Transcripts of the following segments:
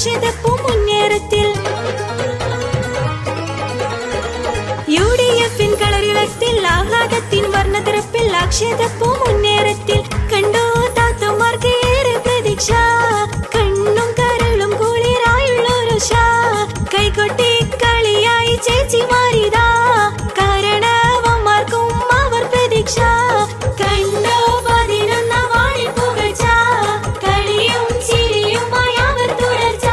അക്ഷതപ്പൂ മുന്നേറത്തിൽ UDF കളരിളത്തിൽ ആഹ്ലാദത്തിൻ വർണ്ണതിരപ്പിൽ അക്ഷതപ്പൂ മുന്നേറത്തിൽ കണ്ടോ താത്തമാർക്ക് ഏറെ പ്രതീക്ഷ കണ്ണും കരളും കുളിരായുള്ളൊരു കൈകൊട്ടി കളിയായി ചേച്ചി മാറിയതാ കാരണവന്മാർക്കും അവർ പ്രതീക്ഷ കണ്ടോ 11 വാടി പുകഴ്ച കളിയും ചിരിയുമായി അവർ തുടർച്ച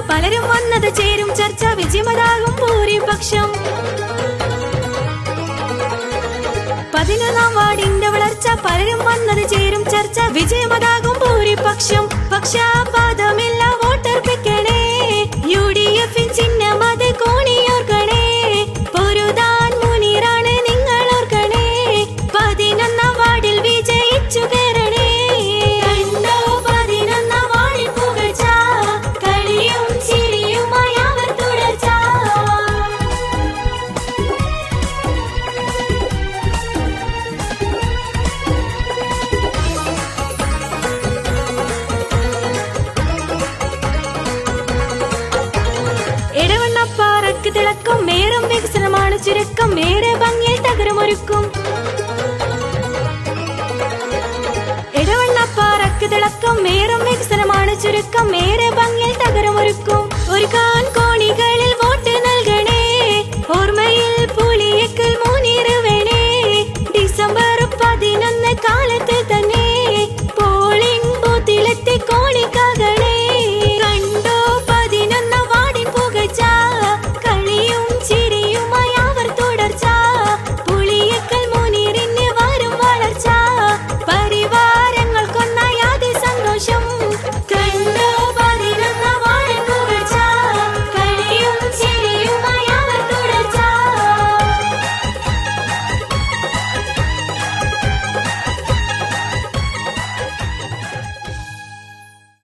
പലരും വന്നത് ചേരും ചർച്ച വിജയമതാകും ഭൂരിപക്ഷം 11 വാർഡിന്റെ വളർച്ച പലരും വന്നത് ചേരും ചർച്ച വിജയമതാകും ഭൂരിപക്ഷം പക്ഷപാതമില്ല വോട്ടർപ്പിക്കണേ UDF ചിഹ്നം അത് കോണിയോർക്കണേ പൊരുതാൻ മുനീറാണ് നിങ്ങൾ ഓർക്കണേ 11 വാർഡിൽ വിജയിച്ചു കയറണേ കണ്ടോ 11 വാർഡിൽ പുകഴ്ച കളിയും ചിരിയുമായി അവർ തുടർച്ച എടവണ്ണപ്പാറക്ക് തിളക്കം മേറും വികസനമാണ് ചുരുക്കം ഏറെ ഭംഗിയിൽ തകരമൊരുക്കും എടവണ്ണപ്പാറക്ക് തിളക്കം മേറും വികസനമാണ് ചുരുക്കം ഏറെ ഭംഗിയിൽ തകരമൊരുക്കും ഒരു